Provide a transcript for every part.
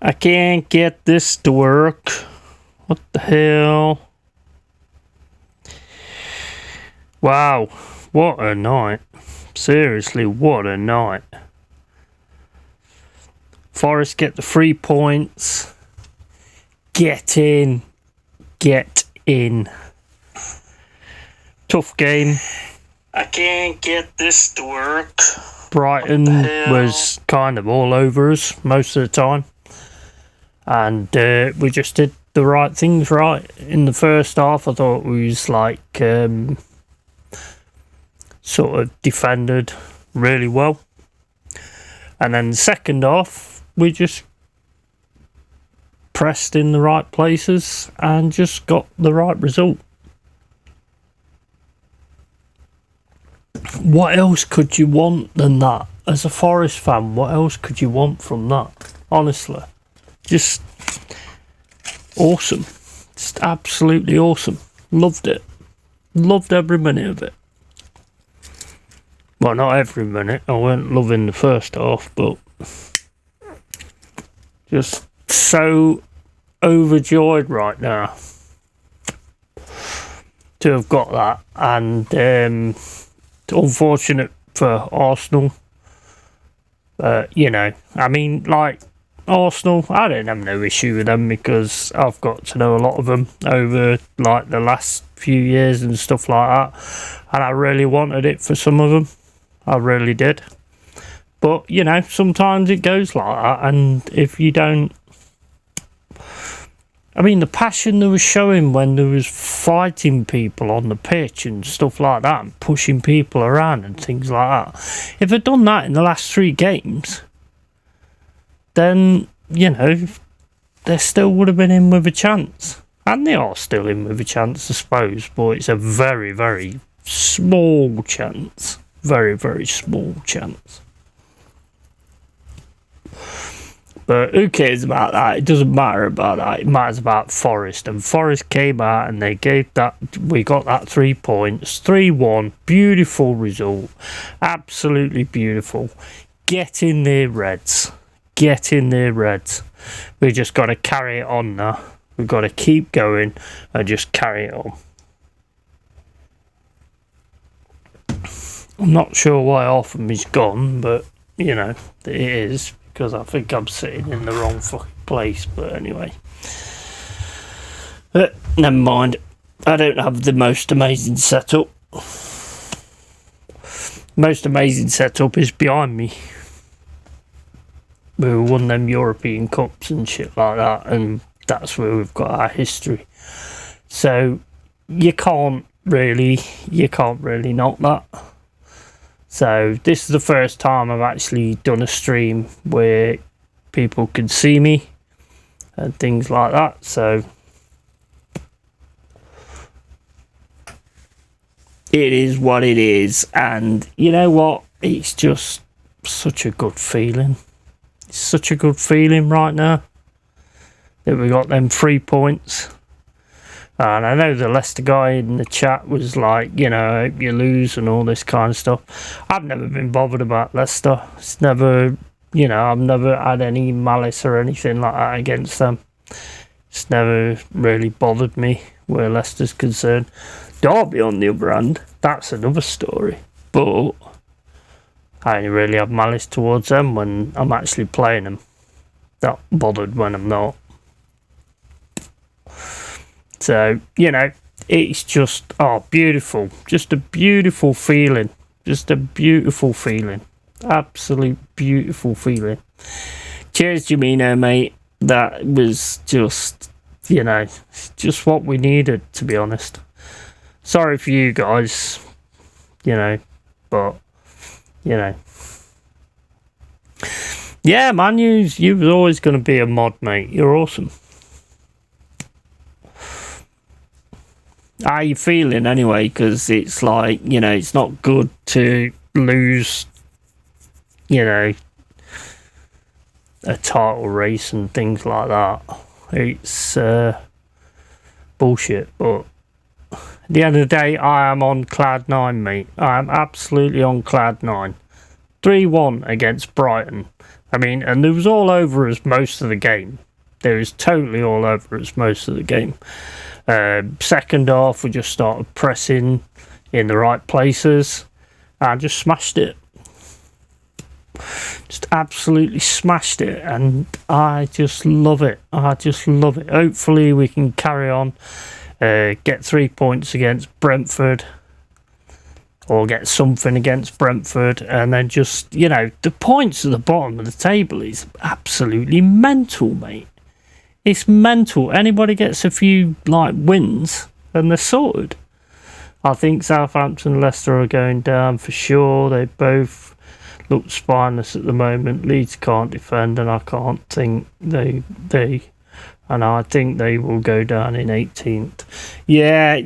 I can't get this to work. What the hell? Wow, what a night. Seriously, what a night. Forest get the 3 points. Get in. Get in. Tough game. I can't get this to work. Brighton was kind of all over us most of the time. And we just did the right things right. In the first half, I thought we was like sort of defended really well. And then the second half, we just pressed in the right places and just got the right result. What else could you want than that? As a Forest fan, what else could you want from that? Honestly, just awesome. Just absolutely awesome. Loved it. Loved every minute of it. Well, not every minute. I weren't loving the first half, but just so overjoyed right now to have got that. And unfortunate for Arsenal. You know, I mean, like, Arsenal, I don't have no issue with them because I've got to know a lot of them over, like, the last few years and stuff like that. And I really wanted it for some of them. I really did. But, you know, sometimes it goes like that. And if you don't... I mean, the passion they were showing when they was fighting people on the pitch and stuff like that, and pushing people around and things like that. If they'd done that in the last 3 games, then, you know, they still would have been in with a chance. And they are still in with a chance, I suppose, but it's a very, very small chance. Very, very small chance. But who cares about that? It doesn't matter about that. It matters about Forest. And Forest came out and they gave that... We got that 3 points. 3-1. Beautiful result. Absolutely beautiful. Get in there, Reds. Get in there, Reds. We just got to carry it on now. We've got to keep going and just carry it on. I'm not sure why half of me's gone, but, you know, it is. Because I think I'm sitting in the wrong fucking place. But anyway. Never mind. I don't have the most amazing setup. Most amazing setup is behind me. We won them European Cups and shit like that. And that's where we've got our history. So you can't really knock that. So this is the first time I've actually done a stream where people can see me and things like that. So it is what it is. And you know what? It's just such a good feeling. It's such a good feeling right now that we got them 3 points. And I know the Leicester guy in the chat was like, you know, I hope you lose and all this kind of stuff. I've never been bothered about Leicester. It's never, you know, I've never had any malice or anything like that against them. It's never really bothered me where Leicester's concerned. Derby, on the other hand, that's another story. But I only really have malice towards them when I'm actually playing them. Not bothered when I'm not. So, you know, it's just, oh, beautiful. Just a beautiful feeling. Just a beautiful feeling. Absolute beautiful feeling. Cheers, Jamino, mate. That was just, you know, just what we needed, to be honest. Sorry for you guys, you know, but, you know. Yeah, man, you was always going to be a mod, mate. You're awesome. How are you feeling anyway? Because it's like, you know, it's not good to lose, you know, a title race and things like that. It's bullshit. But at the end of the day, I am on cloud 9, mate. I am absolutely on cloud 9. 3-1 against Brighton. I mean, and it was all over us most of the game. There was totally all over us most of the game. Second half, we just started pressing in the right places and just smashed it. Just absolutely smashed it, and I just love it. I just love it. Hopefully we can carry on, get 3 points against Brentford, or get something against Brentford, and then just, you know, the points at the bottom of the table is absolutely mental, mate. It's mental. Anybody gets a few like wins and they're sorted. I think Southampton and Leicester are going down for sure. They both look spineless at the moment. Leeds can't defend, and I can't think I think they will go down in 18th. Yeah,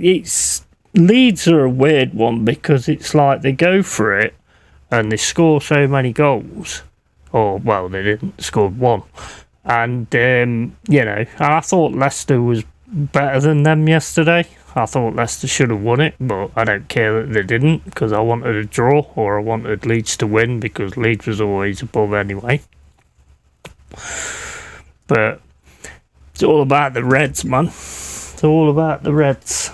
Leeds are a weird one, because it's like they go for it and they score so many goals. Or, well, they didn't, scored one. And, you know, I thought Leicester was better than them yesterday. I thought Leicester should have won it, but I don't care that they didn't, because I wanted a draw, or I wanted Leeds to win, because Leeds was always above anyway. But it's all about the Reds, man. It's all about the Reds.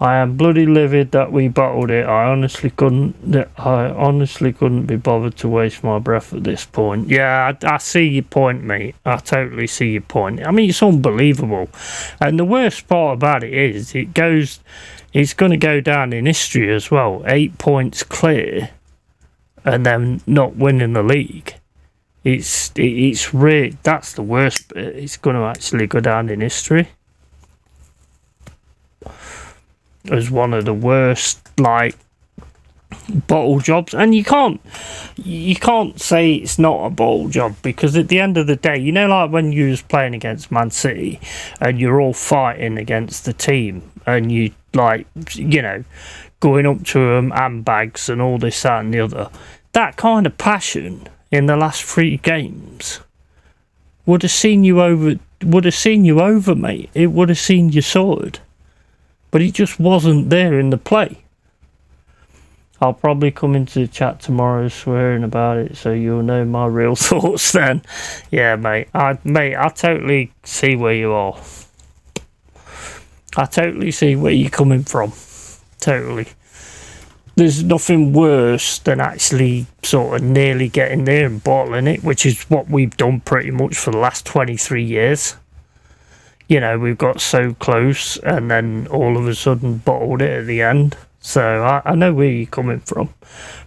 I am bloody livid that we bottled it. I honestly couldn't be bothered to waste my breath at this point. Yeah, I see your point, mate. I totally see your point. I mean, it's unbelievable. And the worst part about it is, it's going to go down in history as well. 8 points clear, and then not winning the league. It's really, that's the worst bit. It's going to actually go down in history as one of the worst, like, bottle jobs. And you can't say it's not a bottle job, because at the end of the day, you know, like when you was playing against Man City and you're all fighting against the team, and you, like, you know, going up to them, handbags and all this, that and the other, that kind of passion in the last 3 games would have seen you over, mate. It would have seen you sorted. But it just wasn't there in the play. I'll probably come into the chat tomorrow swearing about it, so you'll know my real thoughts then. Yeah, mate. I totally see where you are. I totally see where you're coming from. Totally. There's nothing worse than actually sort of nearly getting there and bottling it, which is what we've done pretty much for the last 23 years. You know, we've got so close and then all of a sudden bottled it at the end. So I know where you're coming from.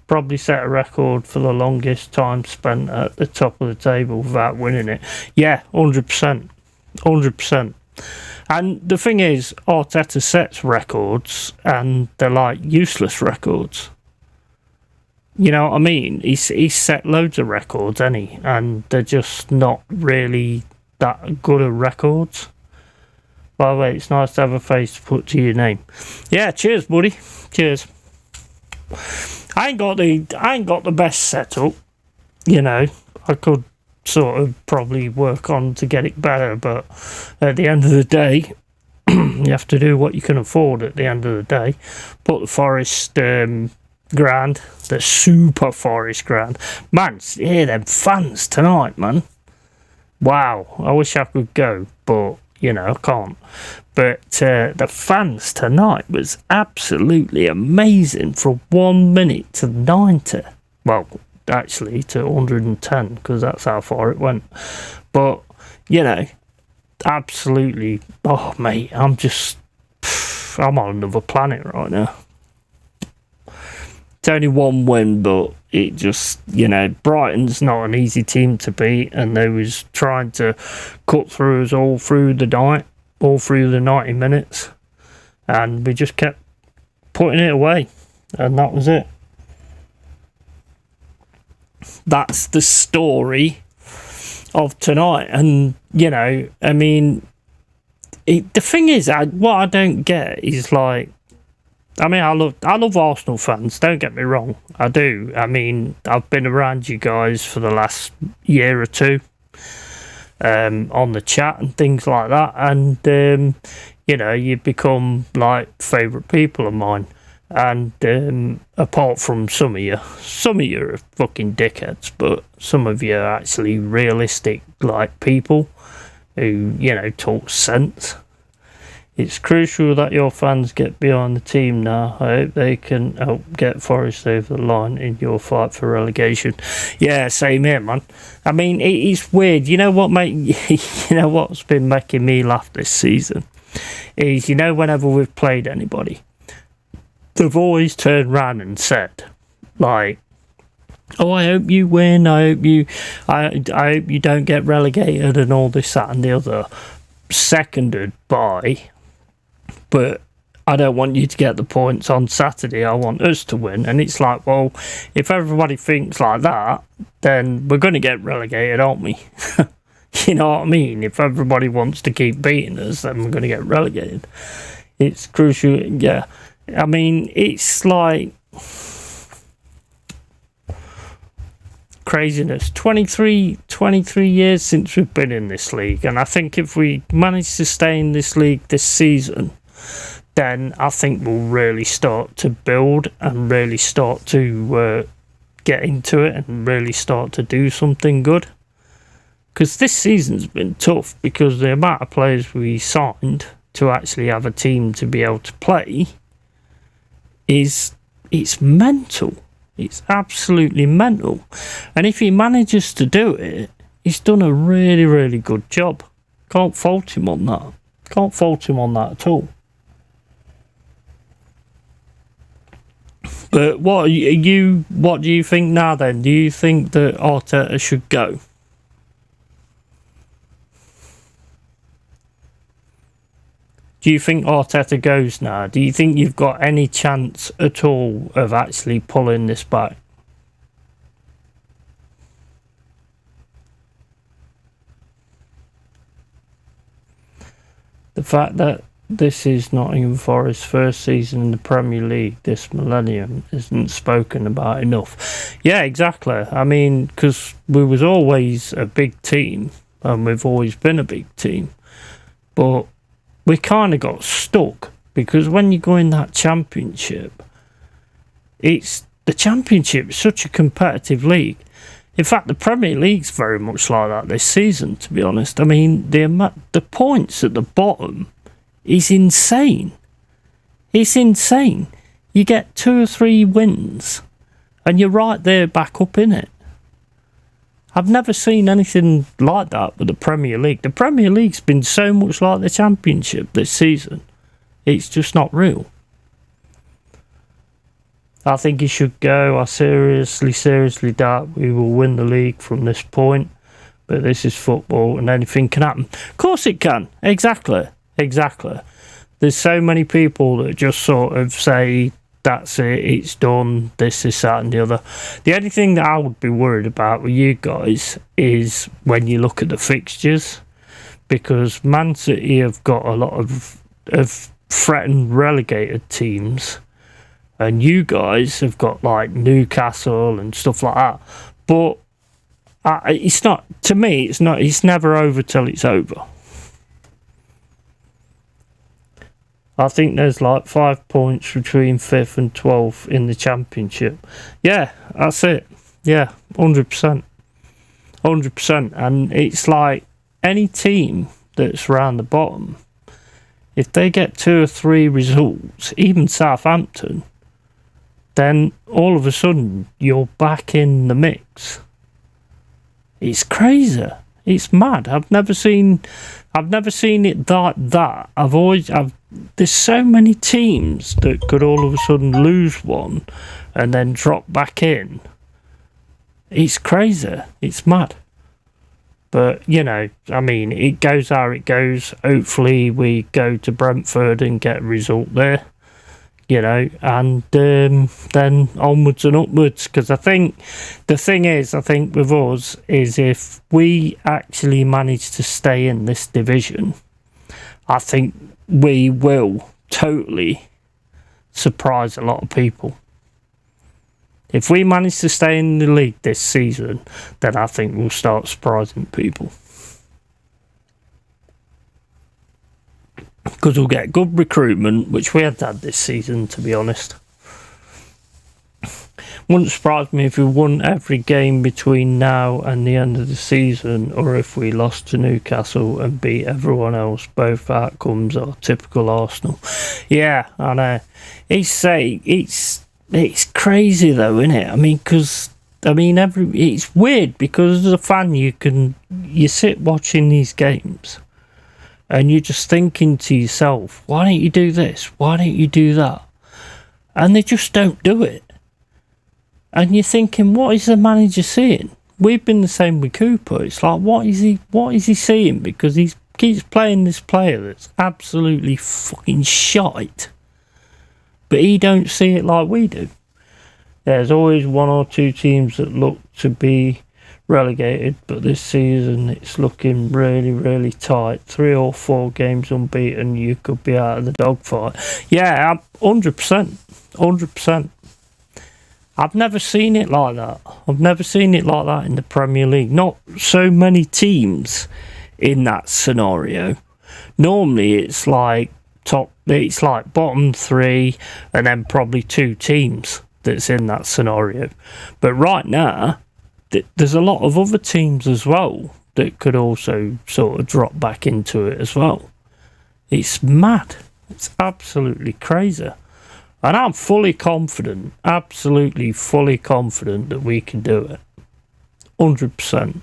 Probably set a record for the longest time spent at the top of the table without winning it. Yeah, 100%. 100%. And the thing is, Arteta sets records, and they're like useless records. You know what I mean? He's set loads of records, hasn't he? And they're just not really that good at records. By the way, it's nice to have a face to put to your name. Yeah, cheers, buddy. Cheers. I ain't got the best setup. You know, I could sort of probably work on to get it better, but at the end of the day, you have to do what you can afford at the end of the day. Put the Forest grand, the Super Forest grand. Man, hear them fans tonight, man. Wow, I wish I could go, but you know, I can't. But the fans tonight was absolutely amazing from 1 minute to 90. Well, actually to 110, because that's how far it went. But, you know, absolutely, oh, mate, I'm on another planet right now. It's only one win, but it just, you know, Brighton's not an easy team to beat, and they was trying to cut through us all through the night, all through the 90 minutes, and we just kept putting it away, and that was it. That's the story of tonight. And, you know, I mean, the thing is, what I don't get is, like, I mean, I love Arsenal fans, don't get me wrong, I do. I mean, I've been around you guys for the last year or two, on the chat and things like that, and, you know, you become, like, favourite people of mine. And apart from some of you are fucking dickheads, but some of you are actually realistic, like, people who, you know, talk sense. It's crucial that your fans get behind the team now. I hope they can help get Forest over the line in your fight for relegation. Yeah, same here, man. I mean, it's weird. You know what, mate? You know what's been making me laugh this season? Is, you know, whenever we've played anybody, they've always turned round and said, like, oh, I hope you win, I hope you don't get relegated and all this, that and the other. Seconded by, but I don't want you to get the points on Saturday, I want us to win. And it's like, well, if everybody thinks like that, then we're going to get relegated, aren't we? You know what I mean? If everybody wants to keep beating us, then we're going to get relegated. It's crucial, yeah. I mean, it's like craziness. 23 years since we've been in this league, and I think if we manage to stay in this league this season, then I think we'll really start to build and really start to get into it and really start to do something good. Because this season's been tough, because the amount of players we signed to actually have a team to be able to play it's mental. It's absolutely mental. And if he manages to do it, he's done a really, really good job. Can't fault him on that. Can't fault him on that at all. But what do you think now then? Do you think that Arteta should go? Do you think Arteta goes now? Do you think you've got any chance at all of actually pulling this back? The fact that this is Nottingham Forest's first season in the Premier League this millennium isn't spoken about enough. Yeah, exactly. I mean, because we was always a big team, and we've always been a big team. But we kind of got stuck, because when you go in that championship, the championship is such a competitive league. In fact, the Premier League's very much like that this season, to be honest. I mean, the points at the bottom is insane. It's insane. You get 2 or 3 wins, and you're right there back up in it. I've never seen anything like that with the Premier League. The Premier League's been so much like the Championship this season. It's just not real. I think he should go. I seriously doubt we will win the league from this point. But this is football, and anything can happen. Of course it can. Exactly. There's so many people that just sort of say, that's it, it's done, this, that and the other. The only thing that I would be worried about with you guys is when you look at the fixtures, because Man City have got a lot of threatened relegated teams, and you guys have got like Newcastle and stuff like that. But it's not, to me, it's never over till it's over. I think there's like 5 points between 5th and 12th in the Championship. Yeah, that's it. Yeah, 100%. 100%. And it's like any team that's around the bottom, if they get 2 or 3 results, even Southampton, then all of a sudden you're back in the mix. It's crazy. It's mad. I've never seen it like that. There's so many teams that could all of a sudden lose one and then drop back in. It's crazy. It's mad. But, you know, I mean, it goes how it goes. Hopefully we go to Brentford and get a result there, you know, and then onwards and upwards. Because I think the thing is, I think with us, is if we actually manage to stay in this division, I think we will totally surprise a lot of people. If we manage to stay in the league this season, then I think we'll start surprising people. Because we'll get good recruitment, which we had this season, to be honest. Wouldn't surprise me if we won every game between now and the end of the season, or if we lost to Newcastle and beat everyone else. Both outcomes are typical Arsenal. Yeah, I know. It's crazy though, isn't it? I mean, because it's weird because as a fan, you sit watching these games, and you're just thinking to yourself, why don't you do this? Why don't you do that? And they just don't do it. And you're thinking, what is the manager seeing? We've been the same with Cooper. It's like, what is he seeing? Because he keeps playing this player that's absolutely fucking shite. But he don't see it like we do. There's always one or two teams that look to be relegated, but this season it's looking really, really tight. 3 or 4 games unbeaten, you could be out of the dogfight. Yeah, 100%. 100%. I've never seen it like that. I've never seen it like that in the Premier League. Not so many teams in that scenario. Normally it's like bottom 3 and then probably 2 teams that's in that scenario. But right now, there's a lot of other teams as well that could also sort of drop back into it as well. It's mad. It's absolutely crazy. And I'm fully confident, absolutely fully confident that we can do it. 100%.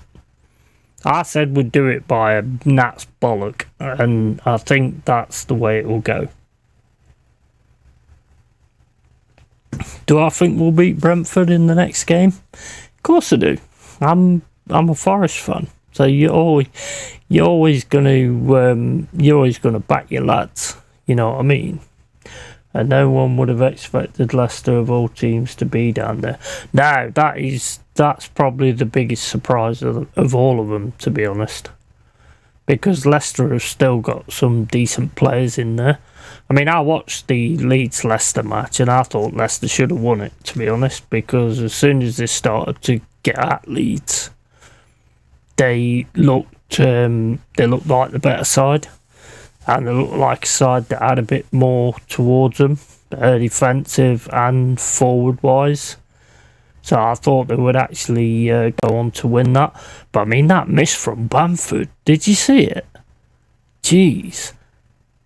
I said we'd do it by a gnat's bollock, and I think that's the way it will go. Do I think we'll beat Brentford in the next game? Of course I do. I'm a Forest fan, so you're always gonna back your lads. You know what I mean? And no one would have expected Leicester of all teams to be down there. Now that's probably the biggest surprise of all of them, to be honest, because Leicester have still got some decent players in there. I mean, I watched the Leeds-Leicester match and I thought Leicester should have won it, to be honest, because as soon as they started to get at Leeds, they looked like the better side, and they looked like a side that had a bit more towards them, defensive and forward-wise. So I thought they would actually go on to win that. But I mean, that miss from Bamford, did you see it? Jeez.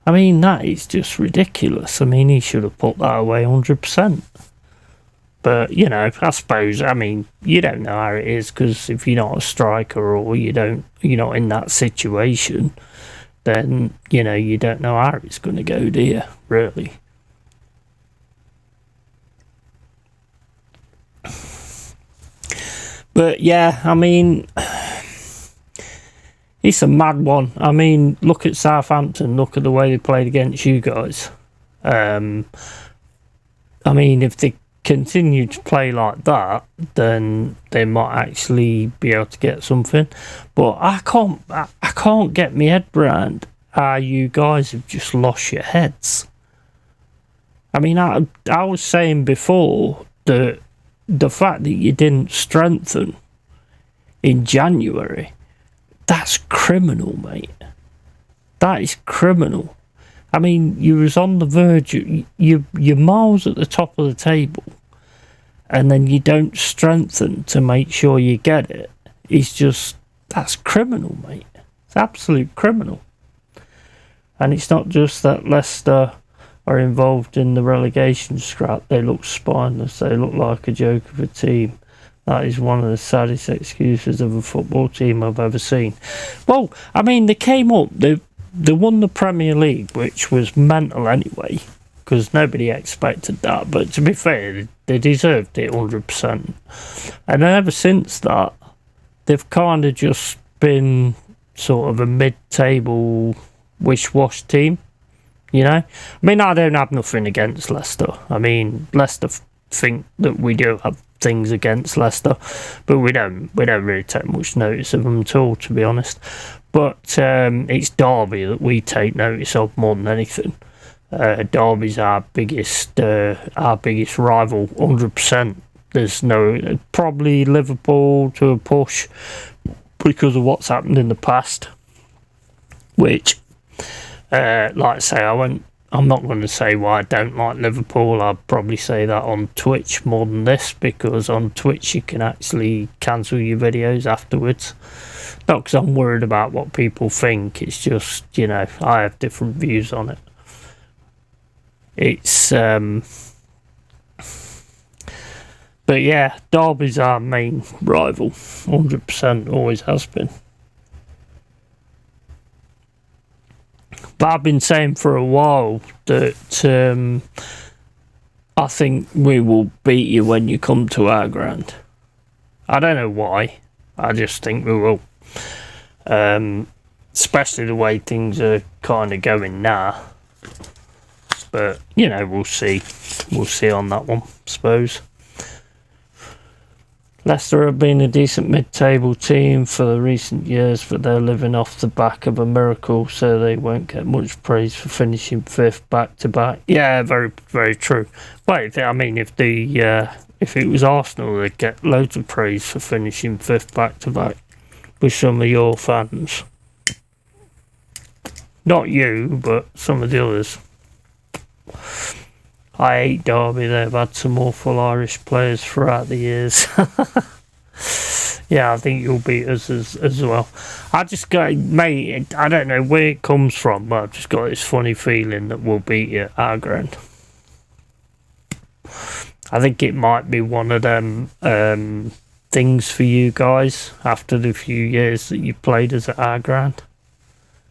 I mean, that is just ridiculous. I mean, he should have put that away 100%. But, you know, I suppose, I mean, you don't know how it is, because if you're not a striker or you're not in that situation, then, you know, you don't know how it's going to go, do you, really? But, yeah, I mean, it's a mad one. I mean, look at Southampton. Look at the way they played against you guys. I mean, if they continue to play like that, then they might actually be able to get something. But I can't get my head around how you guys have just lost your heads. I mean, I was saying before that the fact that you didn't strengthen in January, that's criminal, mate. That is criminal. I mean, you was on the verge. You're miles at the top of the table, and then you don't strengthen to make sure you get it. That's criminal, mate. It's absolute criminal. And it's not just that Leicester are involved in the relegation scrap. They look spineless. They look like a joke of a team. That is one of the saddest excuses of a football team I've ever seen. Well, I mean, they came up. They won the Premier League, which was mental anyway, because nobody expected that. But to be fair, they deserved it 100%. And then ever since that, they've kind of just been sort of a mid-table wish-wash team, you know? I mean, I don't have nothing against Leicester. I mean, Leicester think that we do have things against Leicester, but we don't really take much notice of them at all, to be honest. But it's Derby that we take notice of more than anything. Derby's our biggest rival, 100%. There's no, probably Liverpool to a push because of what's happened in the past, which like I say, I I'm not going to say why I don't like Liverpool. I'd probably say that on Twitch more than this, because on Twitch you can actually cancel your videos afterwards. Not because I'm worried about what people think, it's just, you know, I have different views on it. It's, but yeah, Derby's our main rival, 100%, always has been. But I've been saying for a while that I think we will beat you when you come to our ground. I don't know why, I just think we will. Especially the way things are kind of going now. But, you know, we'll see. We'll see on that one, I suppose. Leicester have been a decent mid-table team for the recent years, but they're living off the back of a miracle, so they won't get much praise for finishing 5th back-to-back. Yeah, very, very true. Wait, I mean, if it was Arsenal, they'd get loads of praise for finishing 5th back-to-back with some of your fans. Not you, but some of the others. I hate Derby. They've had some awful Irish players throughout the years. Yeah, I think you'll beat us as well. I just got, mate, I don't know where it comes from, but I've just got this funny feeling that we'll beat you at our ground. I think it might be one of them things for you guys after the few years that you played us at our ground.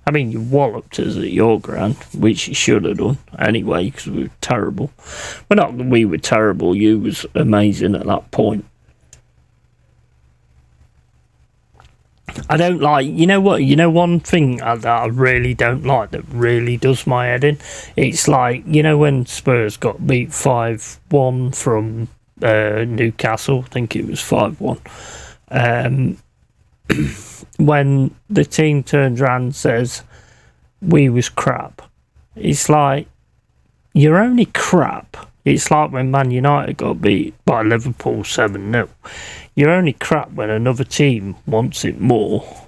I mean, you walloped us at your ground, which you should have done anyway, because we were terrible. Well, not that we were terrible, you was amazing at that point. I don't like, you know what, you know one thing that I really don't like, that really does my head in? It's like, you know when Spurs got beat 5-1 from Newcastle, I think it was 5-1. When the team turns around and says, we was crap. It's like, you're only crap. It's like when Man United got beat by Liverpool 7-0. You're only crap when another team wants it more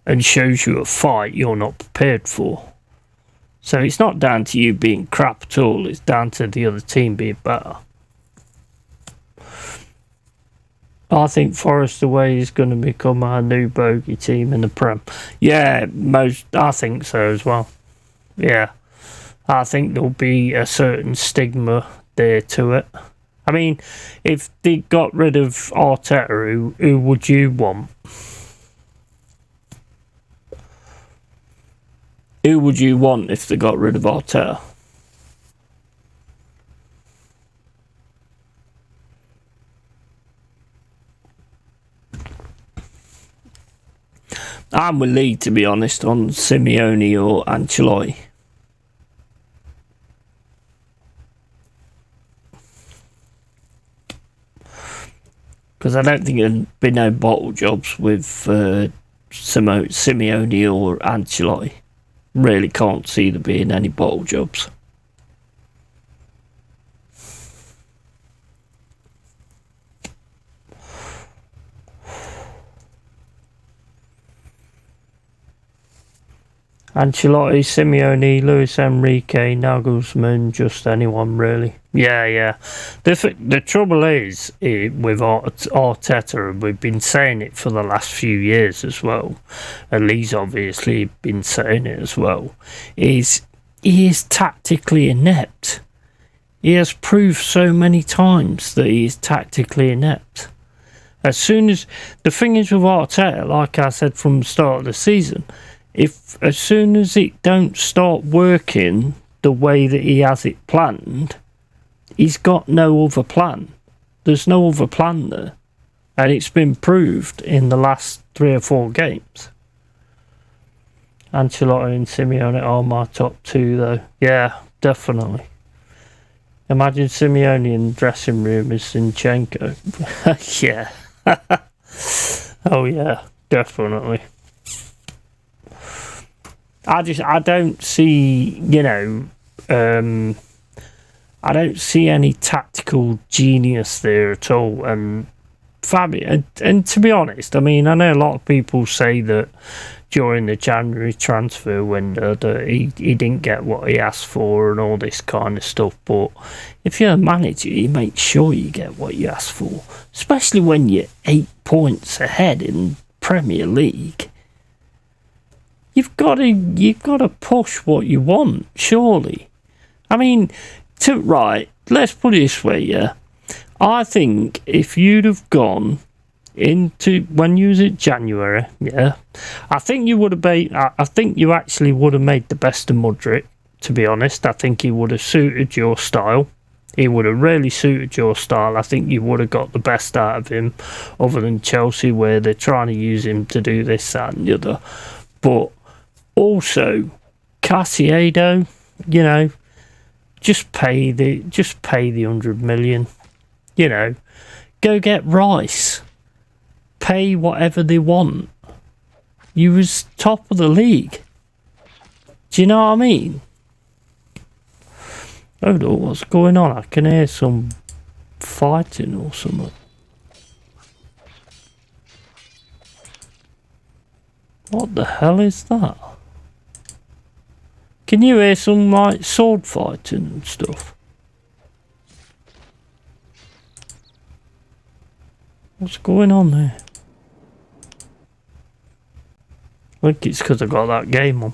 and shows you a fight you're not prepared for. So it's not down to you being crap at all. It's down to the other team being better. I think Forest away is going to become our new bogey team in the Prem. Yeah, I think so as well. Yeah, I think there'll be a certain stigma there to it. I mean, if they got rid of Arteta, who would you want? Who would you want if they got rid of Arteta? I'm with Lee, to be honest, on Simeone or Ancelotti. Because I don't think there'd be no bottle jobs with Simeone or Ancelotti. Really can't see there being any bottle jobs. Ancelotti, Simeone, Luis Enrique, Nagelsmann, just anyone really. Yeah. The trouble is with Arteta, and we've been saying it for the last few years as well, and Lee's obviously been saying it as well, is he is tactically inept. He has proved so many times that he is tactically inept. As soon as, the thing is with Arteta, like I said from the start of the season, as soon as it don't start working the way that he has it planned, he's got no other plan. There's no other plan there. And it's been proved in the last 3 or 4 games. Ancelotti and Simeone are my top 2 though. Yeah, definitely. Imagine Simeone in the dressing room as Zinchenko. Yeah. Oh yeah, definitely. I don't see, I don't see any tactical genius there at all. And Fabian, and to be honest, I mean, I know a lot of people say that during the January transfer window that he didn't get what he asked for and all this kind of stuff, but if you're a manager, you make sure you get what you ask for, especially when you're 8 points ahead in Premier League. You've got to push what you want, surely. I mean, let's put it this way, yeah. I think if you'd have gone into when you was at January, yeah, I think you would have made. I think you actually would have made the best of Mudryk. To be honest, I think he would have suited your style. He would have really suited your style. I think you would have got the best out of him, other than Chelsea, where they're trying to use him to do this, that, and the other. But also, Caicedo, you know, just pay the 100 million. You know, go get Rice. Pay whatever they want. You was top of the league. Do you know what I mean? I don't know what's going on. I can hear some fighting or something. What the hell is that? Can you hear some like sword fighting and stuff? What's going on there? I think it's because I got that game on.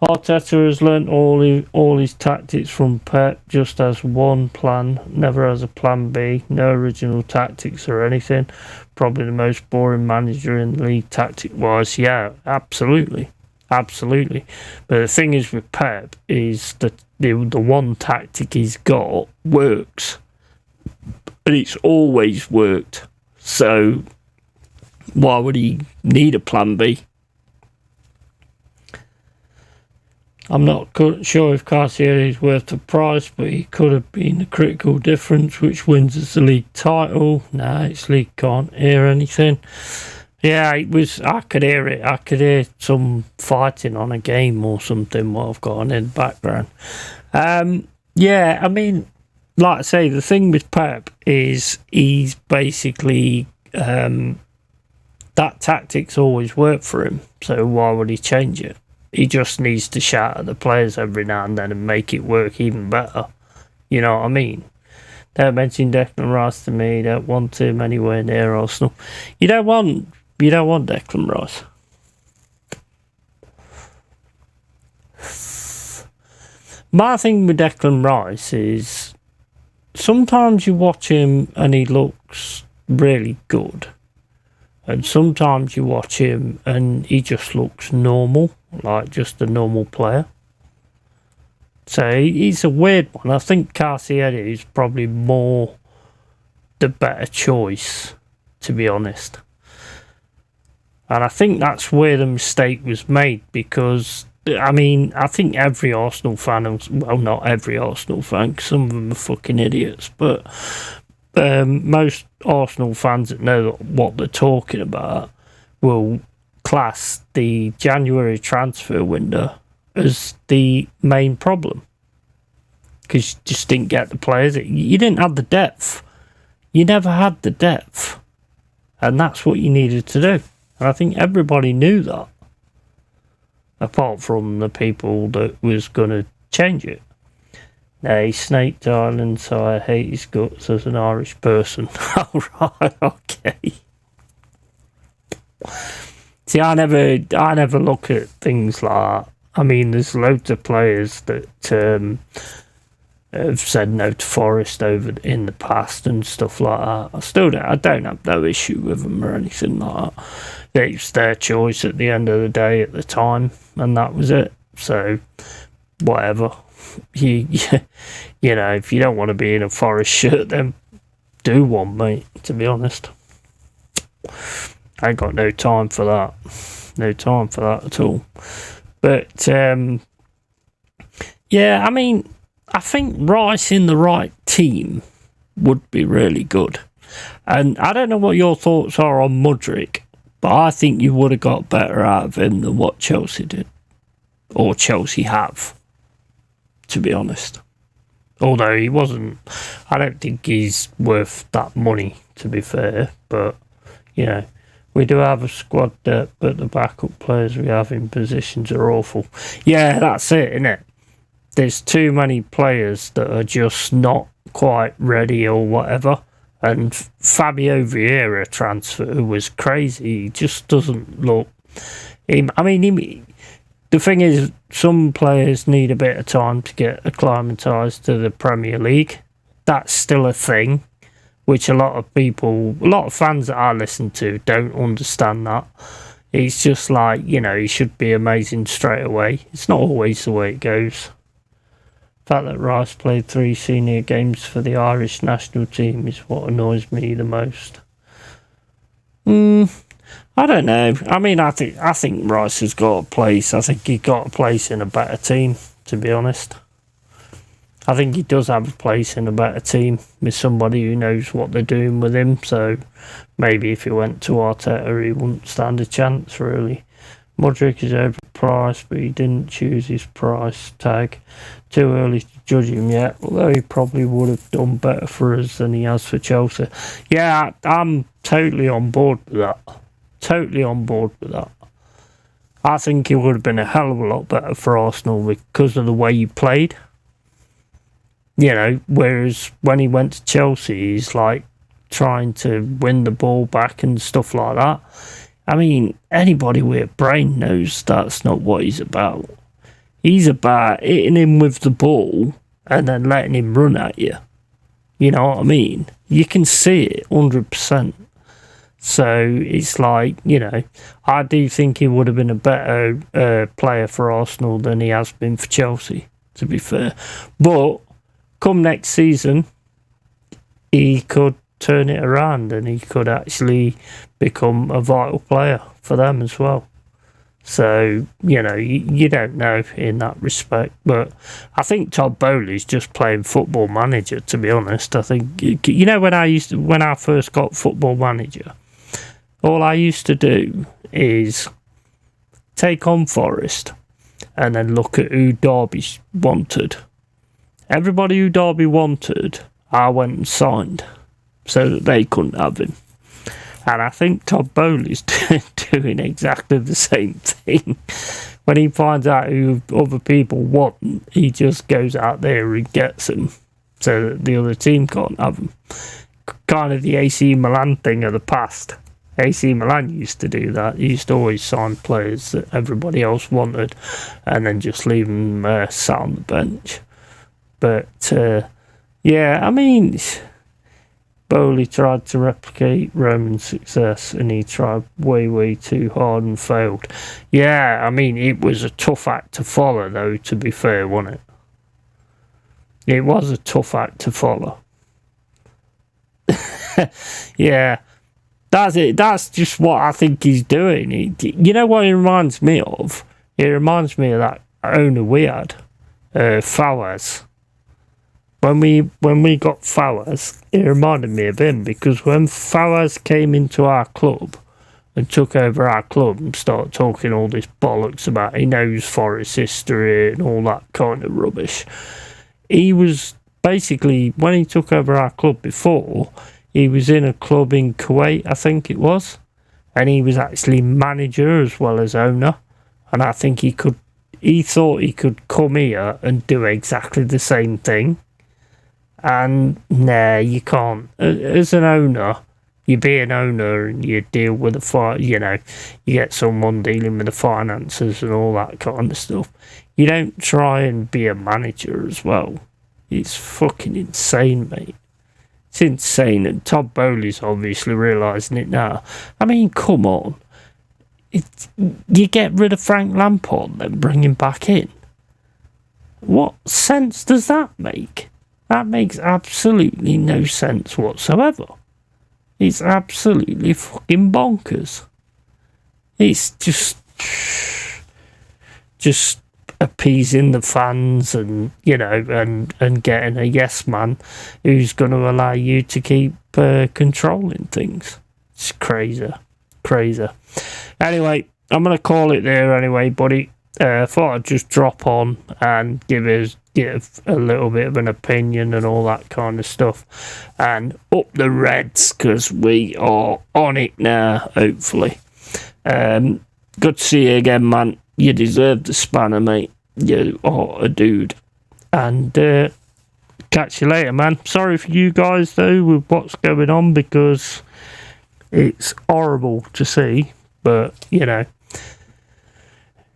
Arteta has learnt all his tactics from Pep, just as one plan, never has a plan B, no original tactics or anything. Probably the most boring manager in the league tactic-wise. Yeah, absolutely. Absolutely. But the thing is with Pep is that the one tactic he's got works. And it's always worked. So why would he need a plan B? I'm not sure if Caicedo is worth the price, but he could have been the critical difference which wins us the league title. Nah, it's league can't hear anything. Yeah, it was. I could hear it. I could hear some fighting on a game or something what I've got on in the background. Yeah, I mean, like I say, the thing with Pep is he's basically that tactics always worked for him. So why would he change it? He just needs to shout at the players every now and then and make it work even better. You know what I mean? Don't mention Declan Rice to me. Don't want him anywhere near Arsenal. You don't want Declan Rice. My thing with Declan Rice is sometimes you watch him and he looks really good. And sometimes you watch him and he just looks normal, like just a normal player. So he's a weird one. I think Caicedo is probably more the better choice, to be honest. And I think that's where the mistake was made because, I mean, I think every Arsenal fan, well, not every Arsenal fan, 'cause some of them are fucking idiots, but most Arsenal fans that know what they're talking about will class the January transfer window as the main problem because you just didn't get the players. You didn't have the depth. You never had the depth, and that's what you needed to do. And I think everybody knew that, apart from the people that was going to change it. No, he snaked Ireland, so I hate his guts as an Irish person. All right, okay. See, I never look at things like that. I mean, there's loads of players that have said no to Forest over in the past and stuff like that. I don't have no issue with them or anything like that. It's their choice at the end of the day at the time, and that was it. So, whatever. You know, if you don't want to be in a Forest shirt, then do one, mate, to be honest. I ain't got no time for that. No time for that at all. But, yeah, I mean, I think Rice in the right team would be really good. And I don't know what your thoughts are on Mudryk, but I think you would have got better out of him than what Chelsea did. Or Chelsea have, to be honest. Although he wasn't, I don't think he's worth that money, to be fair. But, you know, we do have a squad but the backup players we have in positions are awful. Yeah, that's it, isn't it? There's too many players that are just not quite ready or whatever. And Fabio Vieira transfer was crazy. He just doesn't look... the thing is, some players need a bit of time to get acclimatised to the Premier League. That's still a thing, which a lot of fans that I listen to don't understand that. It's just like, you know, he should be amazing straight away. It's not always the way it goes. The fact that Rice played 3 senior games for the Irish national team is what annoys me the most. I don't know. I mean, I think Rice has got a place. I think he got a place in a better team, to be honest. I think he does have a place in a better team with somebody who knows what they're doing with him. So maybe if he went to Arteta, he wouldn't stand a chance, really. Mudryk is overpriced, but he didn't choose his price tag. Too early to judge him yet, although he probably would have done better for us than he has for Chelsea. Yeah, I'm totally on board with that. I think he would have been a hell of a lot better for Arsenal because of the way he played. You know, whereas when he went to Chelsea, he's like trying to win the ball back and stuff like that. I mean, anybody with a brain knows that's not what he's about. He's about hitting him with the ball and then letting him run at you. You know what I mean? You can see it 100%. So it's like, you know, I do think he would have been a better player for Arsenal than he has been for Chelsea, to be fair. But come next season, he could turn it around and he could actually become a vital player for them as well. So, you know, you don't know in that respect. But I think Todd Bowley's just playing Football Manager, to be honest. I think, you know, when I first got Football Manager, all I used to do is take on Forest and then look at who Derby wanted. Everybody who Derby wanted, I went and signed so that they couldn't have him. And I think Todd Bowley's doing exactly the same thing. When he finds out who other people want, he just goes out there and gets them so that the other team can't have them. Kind of the AC Milan thing of the past. AC Milan used to do that. He used to always sign players that everybody else wanted and then just leave them sat on the bench. But, yeah, I mean, Bowley tried to replicate Roman's success and he tried way too hard and failed. Yeah, I mean, it was a tough act to follow, though, to be fair, wasn't it? It was a tough act to follow. Yeah, that's it. That's just what I think he's doing. You know what it reminds me of? It reminds me of that owner we had, Fawaz. When we got Fawaz, it reminded me of him because when Fawaz came into our club and took over our club and started talking all this bollocks about he knows Forest history and all that kind of rubbish, he was basically, when he took over our club before, he was in a club in Kuwait, I think it was, and he was actually manager as well as owner, and I think he thought he could come here and do exactly the same thing. And nah, you can't. As an owner, you be an owner and you deal with you get someone dealing with the finances and all that kind of stuff. You don't try and be a manager as well. It's fucking insane, mate. It's insane, and Todd Bowley's obviously realising it now. I mean, come on. You get rid of Frank Lampard and bring him back in. What sense does that make? That makes absolutely no sense whatsoever. It's absolutely fucking bonkers. It's just appeasing the fans and, you know, and getting a yes man who's going to allow you to keep controlling things. It's crazy. Anyway, I'm going to call it there anyway, buddy. Thought I'd just drop on and give give a little bit of an opinion and all that kind of stuff. And up the Reds, because we are on it now, hopefully. Good to see you again, man. You deserve the spanner, mate. You are a dude. And catch you later, man. Sorry for you guys, though, with what's going on, because it's horrible to see. But, you know,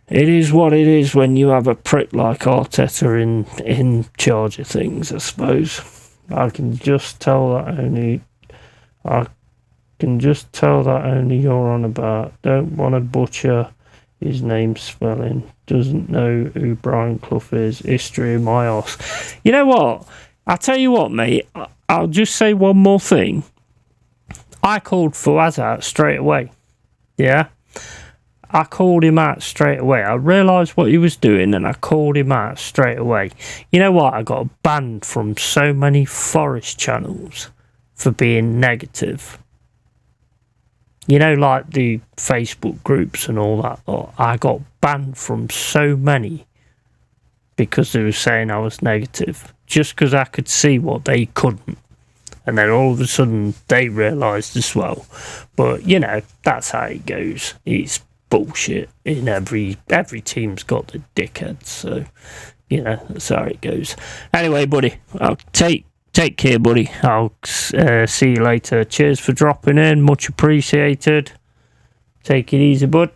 it is what it is when you have a prick like Arteta in charge of things, I suppose. I can just tell that only you're on about. Don't want to butcher his name spelling. Doesn't know who Brian Clough is. History of my arse. You know what? I'll tell you what, mate. I'll just say one more thing. I called Fawaz out straight away. Yeah? I called him out straight away. I realised what he was doing and I called him out straight away. You know what? I got banned from so many Forest channels for being negative. You know, like the Facebook groups and all that. I got banned from so many because they were saying I was negative. Just because I could see what they couldn't. And then all of a sudden they realised as well. But, you know, that's how it goes. It's bullshit in every team's got the dickheads, so you know that's how it goes. Anyway, buddy, I'll take care, buddy. I'll see you later. Cheers for dropping in, much appreciated. Take it easy, bud.